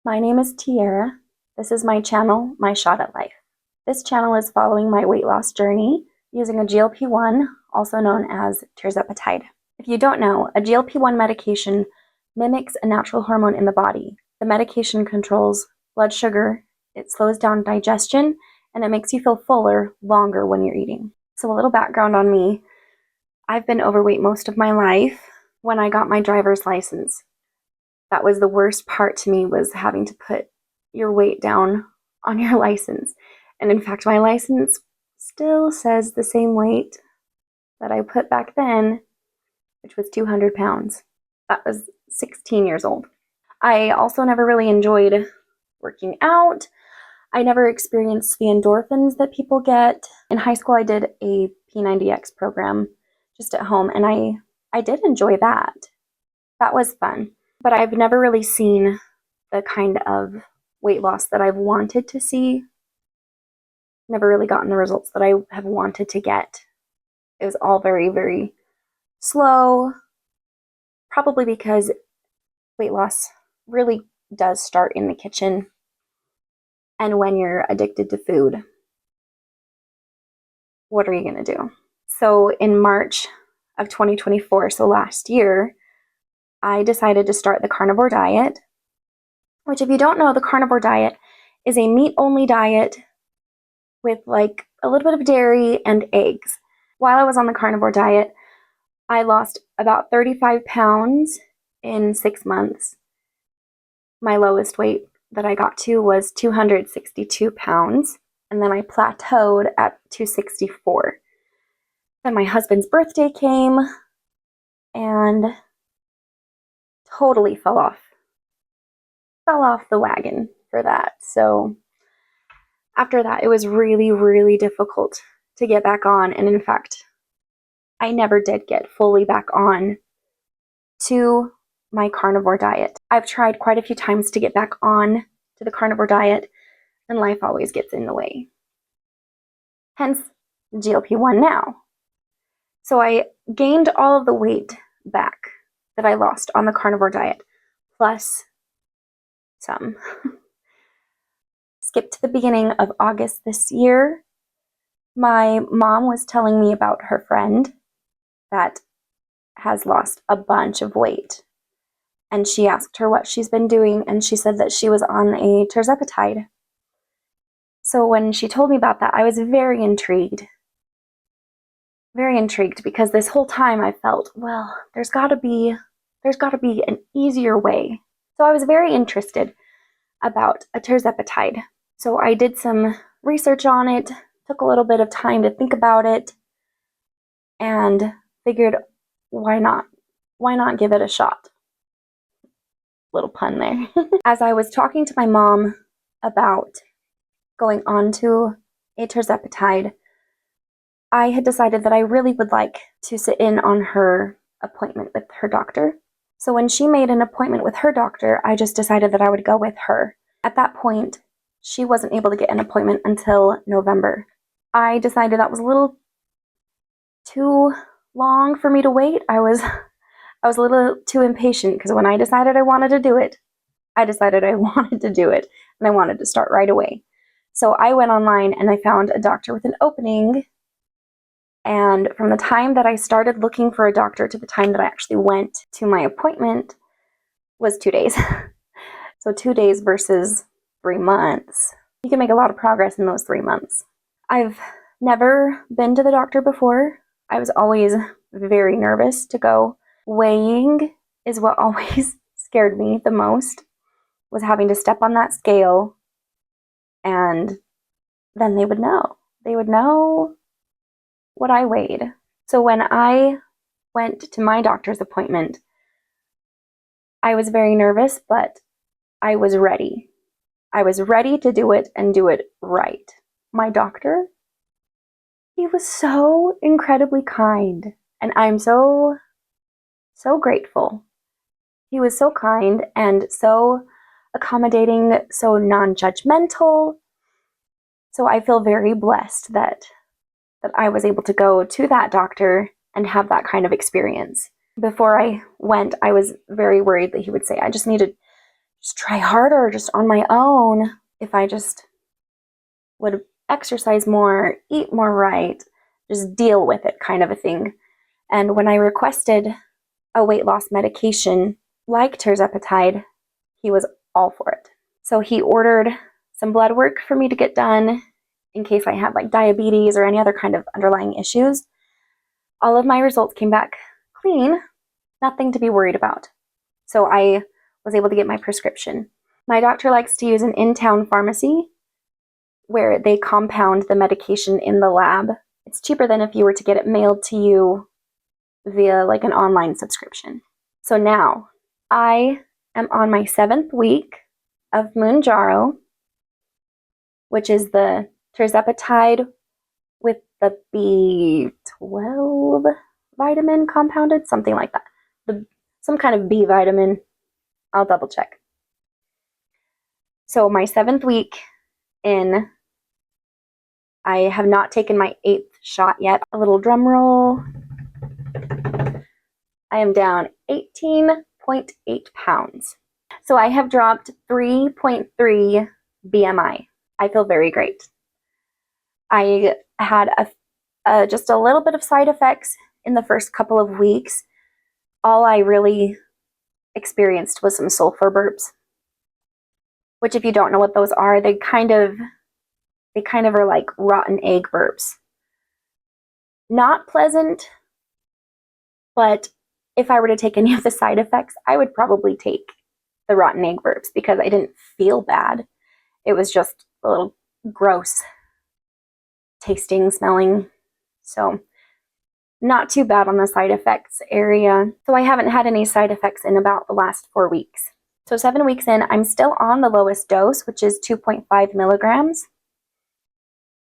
My name is Tiara. This is my channel, My Shot at Life. This channel is following my weight loss journey using a GLP-1, also known as Tirzepatide. If you don't know, a GLP-1 medication mimics a natural hormone in the body. The medication controls blood sugar, it slows down digestion, and it makes you feel fuller longer when you're eating. So a little background on me. I've been overweight most of my life. When I got my driver's license, that was the worst part to me, was having to put your weight down on your license. And in fact, my license still says the same weight that I put back then, which was 200 pounds. That was 16 years old. I also never really enjoyed working out. I never experienced the endorphins that people get. In high school, I did a P90X program just at home, and I did enjoy that. That was fun. But I've never really seen the kind of weight loss that I've wanted to see. Never really gotten the results that I have wanted to get. It was all very, very slow. Probably because weight loss really does start in the kitchen. And when you're addicted to food, what are you going to do? So in March of 2024, so last year, I decided to start the carnivore diet, which, if you don't know, the carnivore diet is a meat-only diet with like a little bit of dairy and eggs. While I was on the carnivore diet, I lost about 35 pounds in 6 months. My lowest weight that I got to was 262 pounds, and then I plateaued at 264. Then my husband's birthday came, and totally fell off the wagon for that. So after that, it was really, really difficult to get back on. And in fact, I never did get fully back on to my carnivore diet. I've tried quite a few times to get back on to the carnivore diet, and life always gets in the way. Hence, GLP-1 now. So I gained all of the weight back that I lost on the carnivore diet, plus some. Skip to the beginning of August this year. My mom was telling me about her friend that has lost a bunch of weight. And she asked her what she's been doing, and she said that she was on a Tirzepatide. So when she told me about that, I was very intrigued. Very intrigued, because this whole time I felt, well, there's got to be an easier way. So I was very interested about a Tirzepatide. So I did some research on it, took a little bit of time to think about it, and figured, why not? Why not give it a shot? Little pun there. As I was talking to my mom about going on to a Tirzepatide, I had decided that I really would like to sit in on her appointment with her doctor. So when she made an appointment with her doctor, I just decided that I would go with her. At that point, she wasn't able to get an appointment until November. I decided that was a little too long for me to wait. I was a little too impatient, because when I decided I wanted to do it, I decided I wanted to do it, and I wanted to start right away. So I went online and I found a doctor with an opening. And from the time that I started looking for a doctor to the time that I actually went to my appointment was 2 days. So 2 days versus 3 months. You can make a lot of progress in those 3 months. I've never been to the doctor before. I was always very nervous to go. Weighing is what always scared me the most, was having to step on that scale, and then they would know. They would know what I weighed. So when I went to my doctor's appointment, I was very nervous, but I was ready. I was ready to do it and do it right. My doctor, he was so incredibly kind, and I'm so grateful. He was so kind and so accommodating, so non-judgmental. So I feel very blessed that I was able to go to that doctor and have that kind of experience. Before I went, I was very worried that he would say, I just need to just try harder just on my own if I just would exercise more, eat more right, just deal with it kind of a thing. And when I requested a weight loss medication like Tirzepatide, he was all for it. So he ordered some blood work for me to get done in case I had like diabetes or any other kind of underlying issues. All of my results came back clean, nothing to be worried about. So I was able to get my prescription. My doctor likes to use an in-town pharmacy where they compound the medication in the lab. It's cheaper than if you were to get it mailed to you via like an online subscription. So now I am on my 7th week of Mounjaro, which is the Tirzepatide with the B12 vitamin compounded, something like that. Some kind of B vitamin. I'll double check. So my 7th week in, I have not taken my 8th shot yet. A little drum roll. I am down 18.8 pounds. So I have dropped 3.3 BMI. I feel very great. I had just a little bit of side effects in the first couple of weeks. All I really experienced was some sulfur burps, which if you don't know what those are, they kind of are like rotten egg burps. Not pleasant, but if I were to take any of the side effects, I would probably take the rotten egg burps because I didn't feel bad. It was just a little gross tasting, smelling. So not too bad on the side effects area. So I haven't had any side effects in about the last 4 weeks. So 7 weeks in, I'm still on the lowest dose, which is 2.5 milligrams.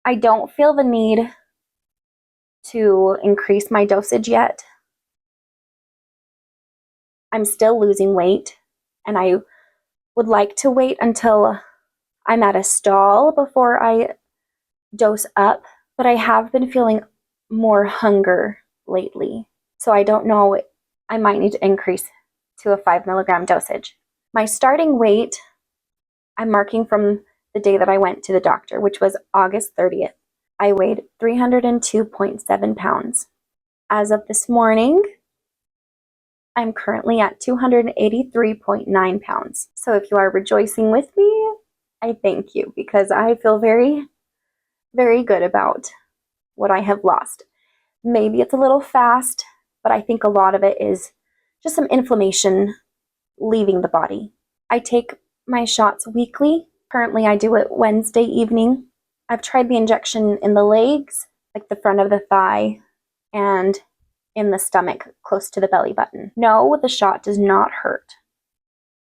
I don't feel the need to increase my dosage yet. I'm still losing weight, and I would like to wait until I'm at a stall before I dose up, but I have been feeling more hunger lately. So I don't know, I might need to increase to a 5 milligram dosage. My starting weight, I'm marking from the day that I went to the doctor, which was August 30th. I weighed 302.7 pounds. As of this morning, I'm currently at 283.9 pounds. So if you are rejoicing with me, I thank you because I feel very, very good about what I have lost. Maybe it's a little fast, but I think a lot of it is just some inflammation leaving the body. I take my shots weekly. Currently, I do it Wednesday evening. I've tried the injection in the legs, like the front of the thigh, and in the stomach, close to the belly button. No, the shot does not hurt.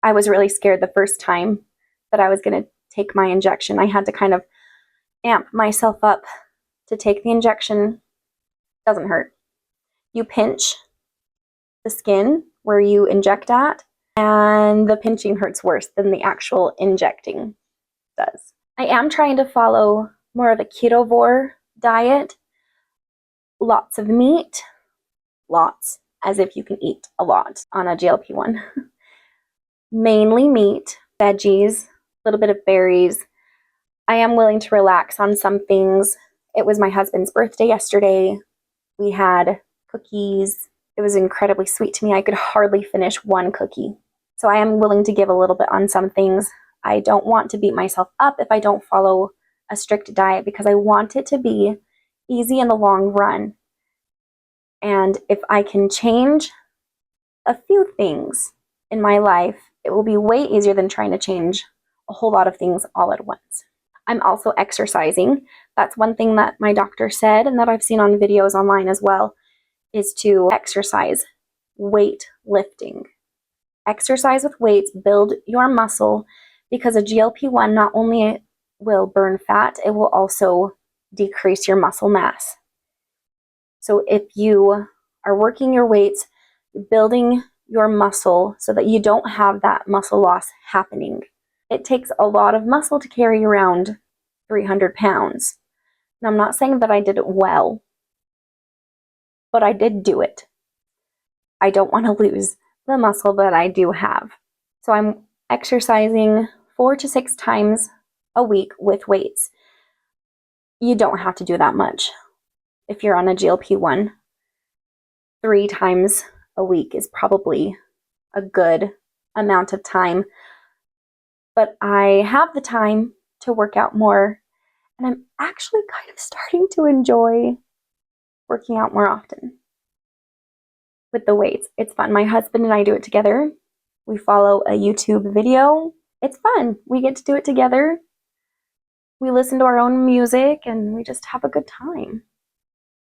I was really scared the first time that I was going to take my injection. I had to kind of amp myself up to take the injection. Doesn't hurt. You pinch the skin where you inject at, and the pinching hurts worse than the actual injecting does. I am trying to follow more of a ketovore diet. Lots of meat. Lots, as if you can eat a lot on a GLP-1. Mainly meat, veggies, a little bit of berries. I am willing to relax on some things. It was my husband's birthday yesterday. We had cookies. It was incredibly sweet to me. I could hardly finish one cookie. So I am willing to give a little bit on some things. I don't want to beat myself up if I don't follow a strict diet because I want it to be easy in the long run. And if I can change a few things in my life, it will be way easier than trying to change a whole lot of things all at once. I'm also exercising. That's one thing that my doctor said and that I've seen on videos online as well, is to exercise, weight lifting. Exercise with weights, build your muscle, because a GLP-1 not only will burn fat, it will also decrease your muscle mass. So if you are working your weights, building your muscle so that you don't have that muscle loss happening. It takes a lot of muscle to carry around 300 pounds. Now, I'm not saying that I did it well, but I did do it. I don't want to lose the muscle that I do have. So I'm exercising 4 to 6 times a week with weights. You don't have to do that much. If you're on a GLP-1, 3 times a week is probably a good amount of time. But I have the time to work out more, and I'm actually kind of starting to enjoy working out more often with the weights. It's fun. My husband and I do it together. We follow a YouTube video. It's fun. We get to do it together. We listen to our own music and we just have a good time.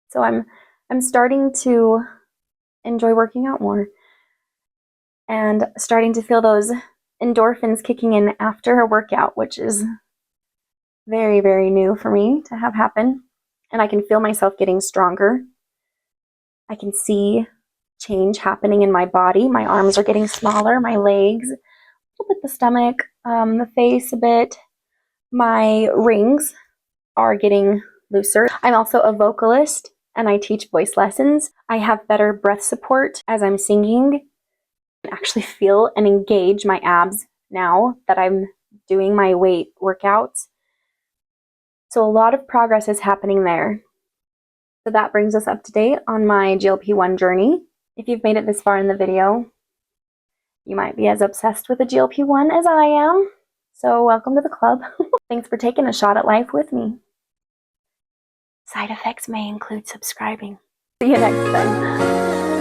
So I'm starting to enjoy working out more and starting to feel those endorphins kicking in after a workout, which is very, very new for me to have happen. And I can feel myself getting stronger. I can see change happening in my body. My arms are getting smaller, my legs, a little bit the stomach, the face a bit. My rings are getting looser. I'm also a vocalist and I teach voice lessons. I have better breath support as I'm singing. I actually feel and engage my abs now that I'm doing my weight workouts. So a lot of progress is happening there. So that brings us up to date on my GLP-1 journey. If you've made it this far in the video, you might be as obsessed with the GLP-1 as I am. So welcome to the club. Thanks for taking a shot at life with me. Side effects may include subscribing. See you next time.